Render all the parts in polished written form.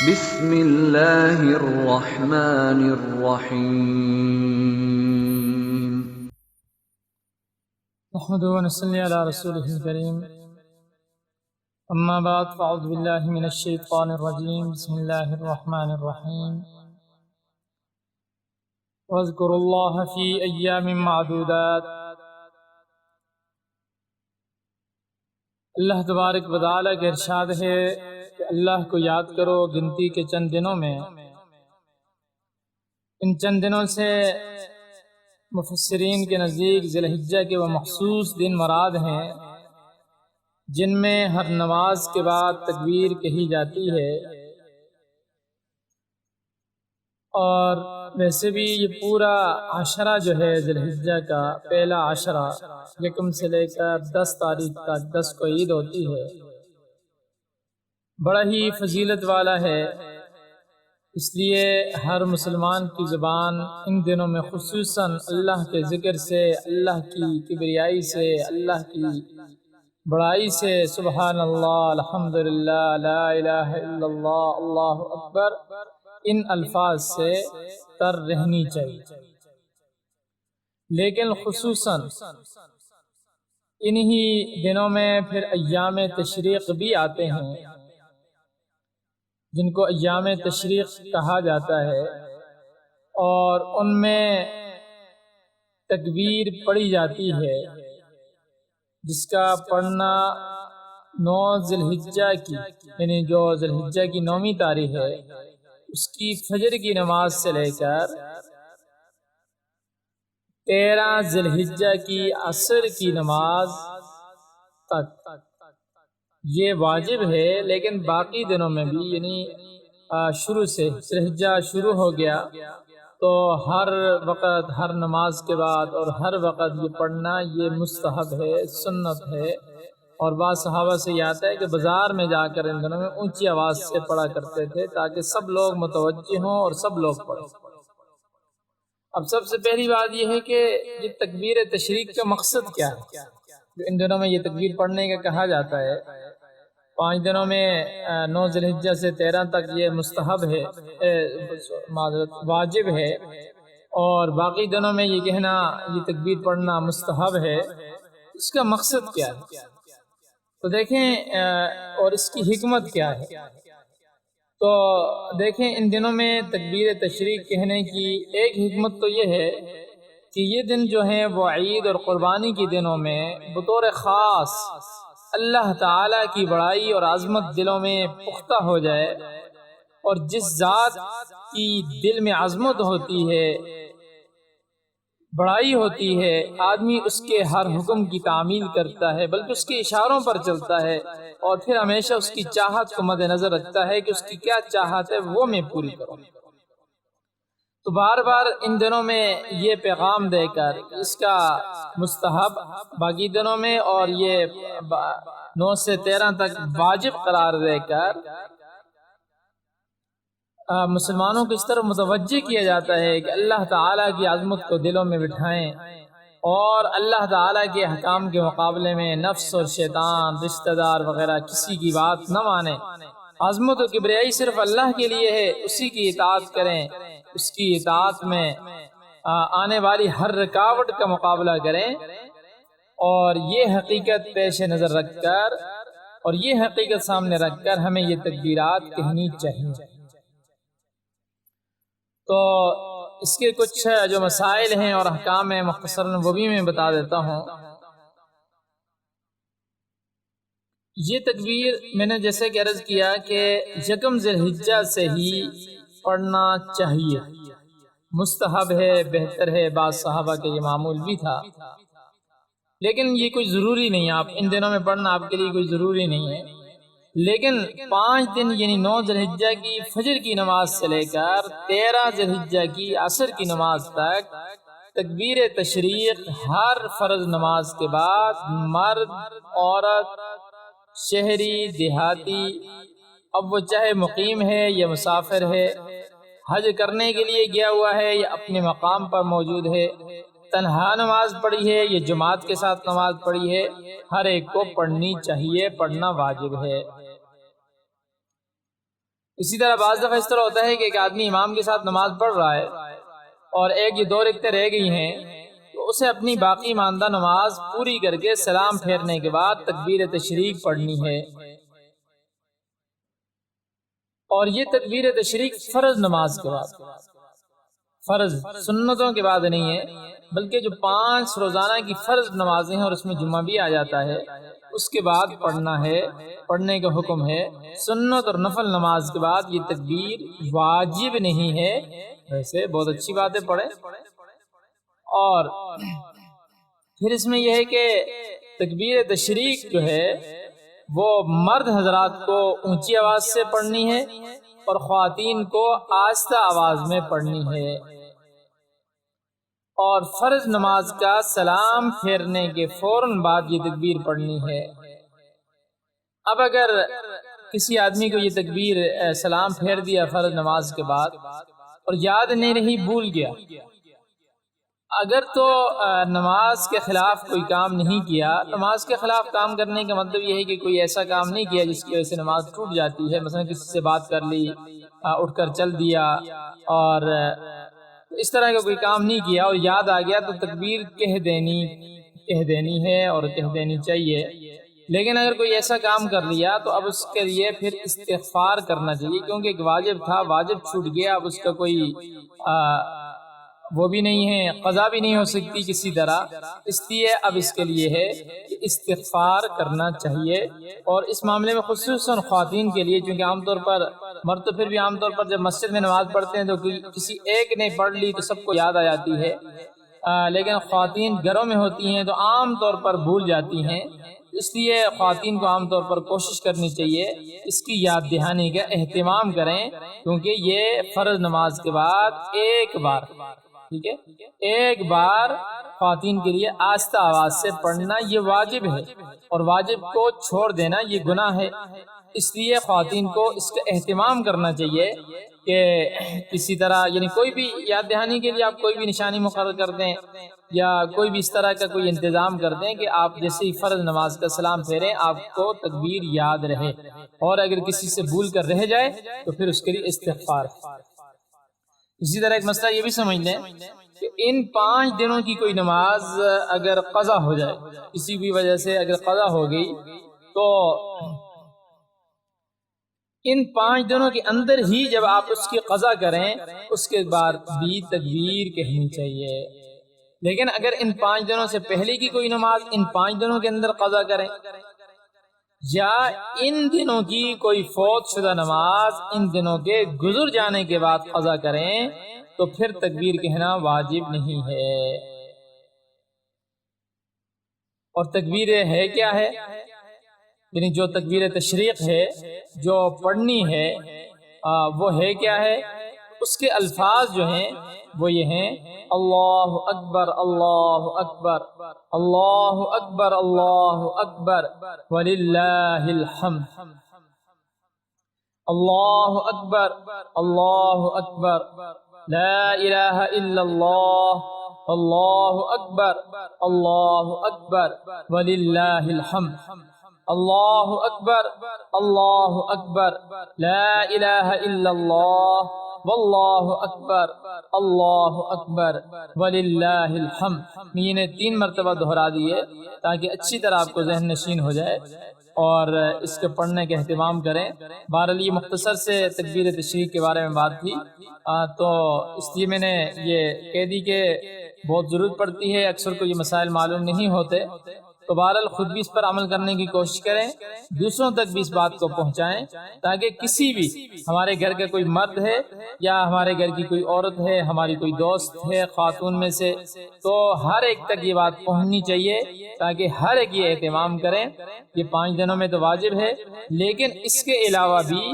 بسم اللہ الرحمن الرحیم نحمده ونصلي على رسوله الكريم اما بعد فاعوذ بالله من الشیطان الرجیم بسم اللہ الرحمن الرحیم واذکروا اللہ فی ایام معدودات۔ اللہ تبارک و تعالیٰ کا ارشاد ہے کہ اللہ کو یاد کرو گنتی کے چند دنوں میں۔ ان چند دنوں سے مفسرین کے نزدیک ذی الحجہ کے وہ مخصوص دن مراد ہیں جن میں ہر نماز کے بعد تکبیر کہی جاتی ہے، اور ویسے بھی یہ پورا عشرہ جو ہے ذی الحجہ کا پہلا عشرہ یکم سے لے کر 10 تاریخ تک 10 کو عید ہوتی ہے، بڑا ہی فضیلت والا ہے۔ اس لیے ہر مسلمان کی زبان ان دنوں میں خصوصاً اللہ کے ذکر سے، اللہ کی کبریائی سے، اللہ کی بڑائی سے، سبحان اللہ، الحمدللہ، لا الہ الا اللہ، اللہ اکبر، ان الفاظ سے تر رہنی چاہیے۔ لیکن خصوصاً انہی دنوں میں پھر ایام تشریق بھی آتے ہیں جن کو ایام تشریق کہا جاتا ہے، اور ان میں تکبیر پڑھی جاتی ہے جس کا پڑھنا 9 ذی الحجہ کی، یعنی جو ذی الحجہ کی 9ویں تاریخ ہے، اس کی فجر کی نماز سے لے کر 13 ذی الحجہ کی عصر کی نماز تک یہ واجب ہے۔ لیکن باقی دنوں میں بھی، یعنی شروع سے ذی الحجہ شروع ہو گیا تو ہر وقت، ہر نماز کے بعد اور ہر وقت یہ پڑھنا یہ مستحب ہے، سنت ہے۔ اور بعض صحابہ سے یہ آتا ہے کہ بازار میں جا کر ان دنوں میں اونچی آواز سے پڑھا کرتے تھے تاکہ سب لوگ متوجہ ہوں اور سب لوگ پڑھیں۔ اب سب سے پہلی بات یہ ہے کہ یہ تکبیر تشریق کا مقصد کیا ہے جو ان دنوں میں یہ تکبیر پڑھنے کا کہا جاتا ہے۔ 5 دنوں میں 9 ذی الحجہ سے 13 تک یہ مستحب ہے، واجب ہے، اور باقی دنوں میں یہ کہنا، یہ تکبیر پڑھنا مستحب ہے۔ اس کا مقصد کیا ہے تو دیکھیں، اور اس کی حکمت کیا ہے تو دیکھیں۔ ان دنوں میں تکبیر تشریق کہنے کی ایک حکمت تو یہ ہے کہ یہ دن جو ہیں وہ عید اور قربانی کے دنوں میں بطور خاص اللہ تعالیٰ کی بڑائی اور عظمت دلوں میں پختہ ہو جائے، اور جس ذات کی دل میں عظمت ہوتی ہے، بڑائی ہوتی ہے، آدمی اس کے ہر حکم کی تعمیل کرتا ہے، بلکہ اس کے اشاروں پر چلتا ہے، اور پھر ہمیشہ اس کی چاہت کو مد نظر رکھتا ہے کہ اس کی کیا چاہت ہے وہ میں پوری کروں۔ تو بار بار ان دنوں میں یہ پیغام دے کر اس کا مستحب باقی دنوں میں اور یہ 9 سے 13 تک واجب قرار دے کر مسلمانوں کو اس طرح متوجہ کیا جاتا ہے کہ اللہ تعالیٰ کی عظمت کو دلوں میں بٹھائیں، اور اللہ تعالیٰ کے احکام کے مقابلے میں نفس اور شیطان، رشتہ دار وغیرہ کسی کی بات نہ مانیں۔ عظمت و کبریائی صرف اللہ کے لیے ہے، اسی کی اطاعت کریں، اس کی اطاعت میں آنے والی ہر رکاوٹ کا مقابلہ کریں، اور یہ حقیقت پیش نظر رکھ کر اور یہ حقیقت سامنے رکھ کر ہمیں یہ تکبیرات کہنی چاہیے۔ تو اس کے کچھ جو مسائل ہیں اور احکام ہیں مختصراً وہ بھی میں بتا دیتا ہوں۔ یہ تکبیر میں نے جیسے کہ عرض کیا کہ یکم ذی الحجہ سے ہی پڑھنا چاہیے، مستحب ہے، بہتر ہے، بعض صحابہ کے یہ معمول بھی تھا، لیکن یہ کوئی ضروری نہیں ہے۔ آپ ان دنوں میں پڑھنا آپ کے لیے کوئی ضروری نہیں ہے، لیکن 5 دن یعنی 9 ذی الحجہ کی فجر کی نماز سے لے کر 13 ذی الحجہ کی عصر کی نماز تک تکبیر تشریق ہر فرض نماز کے بعد مرد، عورت، شہری، دیہاتی، اب وہ چاہے مقیم ہے یا مسافر ہے، حج کرنے کے لیے گیا ہوا ہے یا اپنے مقام پر موجود ہے، تنہا نماز پڑھی ہے یا جماعت کے ساتھ نماز پڑھی ہے، ہر ایک کو پڑھنی چاہیے، پڑھنا واجب ہے۔ اسی طرح بعض دفعہ اس طرح ہوتا ہے کہ ایک آدمی امام کے ساتھ نماز پڑھ رہا ہے اور ایک یا دو رکعتیں رہ گئی ہیں، تو اسے اپنی باقی ماندہ نماز پوری کر کے سلام پھیرنے کے بعد تکبیر تشریق پڑھنی ہے۔ اور یہ تکبیر تشریق فرض نماز کے بعد، فرض سنتوں کے بعد نہیں ہے، بلکہ جو 5 روزانہ کی فرض نمازیں ہیں اور اس میں جمعہ بھی آ جاتا ہے، اس کے بعد پڑھنا ہے، پڑھنے کا حکم ہے۔ سنت اور نفل نماز کے بعد یہ تکبیر واجب نہیں ہے، ویسے بہت اچھی بات ہے پڑھیں۔ اور پھر اس میں یہ ہے کہ تکبیر تشریق جو ہے وہ مرد حضرات کو اونچی آواز سے پڑھنی ہے اور خواتین کو آہستہ آواز میں پڑھنی ہے، اور فرض نماز کا سلام پھیرنے کے فوراً بعد یہ تکبیر پڑھنی ہے۔ اب اگر کسی آدمی کو یہ تکبیر سلام پھیر دیا فرض نماز کے بعد اور یاد نہیں رہی، بھول گیا، اگر تو نماز کے خلاف کوئی کام نہیں کیا، نماز کے خلاف کام کرنے کا مطلب یہ ہے کہ کوئی ایسا کام نہیں کیا جس کی وجہ سے نماز ٹوٹ جاتی ہے، مثلا کسی سے بات کر لی، اٹھ کر چل دیا، اور اس طرح کا کوئی کام نہیں کیا اور یاد آ گیا، تو تکبیر کہہ دینی ہے اور کہہ دینی چاہیے۔ لیکن اگر کوئی ایسا کام کر لیا تو اب اس کے لیے پھر استغفار کرنا چاہیے، کیونکہ ایک واجب تھا، واجب چھوٹ گیا، اب اس کا کوئی وہ بھی نہیں ہے، قضا بھی نہیں ہو سکتی کسی طرح، اس لیے اب اس کے لیے ہے کہ استغفار کرنا چاہیے۔ اور اس معاملے میں خصوصاً خواتین کے لیے، چونکہ عام طور پر مرد تو پھر بھی عام طور پر جب مسجد میں نماز پڑھتے ہیں تو کسی ایک نے پڑھ لی تو سب کو یاد آ جاتی ہے، لیکن خواتین گھروں میں ہوتی ہیں تو عام طور پر بھول جاتی ہیں، اس لیے خواتین کو عام طور پر کوشش کرنی چاہیے اس کی یاد دہانی کا اہتمام کریں، کیونکہ یہ فرض نماز کے بعد ایک بار، ٹھیک ہے، ایک بار خواتین کے لیے آہستہ آواز سے پڑھنا یہ واجب ہے، اور واجب کو چھوڑ دینا یہ گناہ ہے۔ اس لیے خواتین کو اس کا اہتمام کرنا چاہیے کہ کسی طرح، یعنی کوئی بھی یاد دہانی کے لیے آپ کوئی بھی نشانی مقرر کر دیں یا کوئی بھی اس طرح کا کوئی انتظام کر دیں کہ آپ جیسے ہی فرض نماز کا سلام پھیریں آپ کو تکبیر یاد رہے، اور اگر کسی سے بھول کر رہ جائے تو پھر اس کے لیے استغفار۔ اسی طرح ایک مسئلہ یہ بھی سمجھ لیں کہ ان 5 دنوں کی کوئی نماز اگر قضا ہو جائے، کسی بھی وجہ سے اگر قضا ہو گئی، تو ان 5 دنوں کے اندر ہی جب آپ اس کی قضا کریں اس کے بعد بھی تکبیر کہنی چاہیے۔ لیکن اگر ان 5 دنوں سے پہلے کی کوئی نماز ان 5 دنوں کے اندر قضا کریں، یا ان دنوں کی کوئی فوت شدہ نماز ان دنوں کے گزر جانے کے بعد قضا کریں، تو پھر تکبیر کہنا واجب نہیں ہے۔ اور تکبیر ہے کیا ہے؟ یعنی جو تکبیر تشریق ہے جو پڑھنی ہے وہ ہے کیا ہے؟ اس کے الفاظ جو ہیں وہ یہ ہیں: اللہ اکبر اللہ اکبر، اللہ اکبر اللہ اکبر وللہ الحمد، اللہ اکبر اللہ اکبر لا الہ الا اللہ، اللہ اکبر اللہ اکبر وللہ الحمد، اللہ اکبر اللہ اکبر لا الہ الا اللہ، واللہ اکبر اللہ اکبر وللہ الحمد۔ میں نے 3 مرتبہ دہرا دیے تاکہ اچھی طرح آپ کو ذہن نشین ہو جائے اور اس کے پڑھنے کا اہتمام کریں۔ بہرحال یہ مختصر سے تکبیر تشریق کے بارے میں بات تھی، تو اس لیے میں نے یہ کہہ دی کہ بہت ضرورت پڑتی ہے، اکثر کو یہ مسائل معلوم نہیں ہوتے، تو بہرحال خود بھی اس پر عمل کرنے کی کوشش کریں، دوسروں تک بھی اس بات کو پہنچائیں، تاکہ کسی بھی ہمارے گھر کا کوئی مرد ہے یا ہمارے گھر کی کوئی عورت ہے، ہماری کوئی دوست ہے خاتون میں سے، تو ہر ایک تک یہ بات پہنچنی چاہیے تاکہ ہر ایک یہ اہتمام کریں۔ یہ 5 دنوں میں تو واجب ہے، لیکن اس کے علاوہ بھی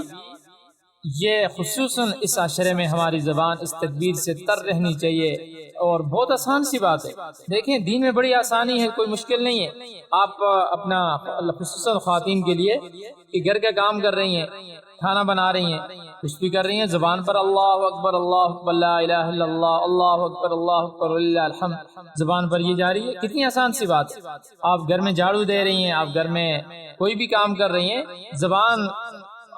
یہ خصوصاً اس عشرے میں ہماری زبان اس تکبیر سے تر رہنی چاہیے، اور بہت آسان سی بات ہے۔ دیکھیں دین میں بڑی آسانی ہے، کوئی مشکل نہیں ہے۔ آپ اپنا خصوصاً خواتین کے لیے کہ گھر کا کام کر رہی ہیں، کھانا بنا رہی ہیں، کچھ بھی کر رہی ہیں، زبان پر اللہ اکبر لا الہ الا اللہ، اللہ اکبر وللہ الحمد زبان پر یہ جاری ہے۔ کتنی آسان سی بات ہے۔ آپ گھر میں جھاڑو دے رہی ہیں، آپ گھر میں کوئی بھی کام کر رہی ہیں، زبان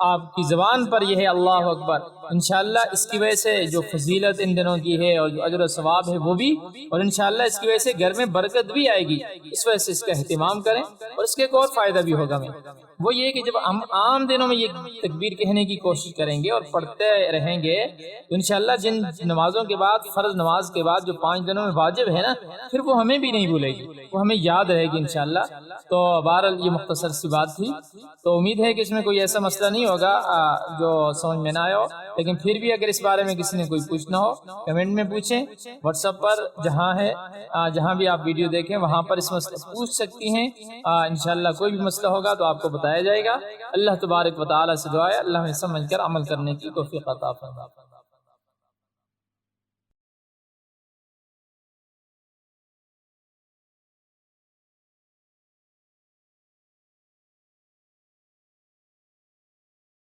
آپ کی زبان پر یہ ہے اللہ اکبر، انشاءاللہ اس کی وجہ سے جو فضیلت ان دنوں کی ہے اور جو اجر و ثواب ہے وہ بھی، اور انشاءاللہ اس کی وجہ سے گھر میں برکت بھی آئے گی۔ اس وجہ سے اس کا اہتمام کریں، اور اس کے ایک اور فائدہ بھی ہوگا ہمیں، وہ یہ کہ جب ہم عام دنوں میں یہ تکبیر کہنے کی کوشش کریں گے اور پڑھتے رہیں گے تو انشاءاللہ جن نمازوں کے بعد، فرض نماز کے بعد جو 5 دنوں میں واجب ہے نا، پھر وہ ہمیں بھی نہیں بھولے گی، وہ ہمیں یاد رہے گی انشاءاللہ۔ تو بہرحال یہ مختصر سی بات تھی، تو امید ہے کہ اس میں کوئی ایسا مسئلہ نہیں ہوگا جو سمجھ میں نہ آیا ہو، لیکن پھر بھی اگر اس بارے میں کسی نے کوئی پوچھنا ہو کمنٹ میں پوچھیں، واٹس ایپ پر جہاں بھی آپ ویڈیو دیکھیں وہاں پر اس مسئلہ پوچھ سکتی ہیں۔ انشاءاللہ کوئی بھی مسئلہ ہوگا تو آپ کو بتایا جائے گا۔ اللہ تبارک و تعالی سے دعا ہے اللہ ہمیں سمجھ کر عمل کرنے کی توفیق عطا فرمائے۔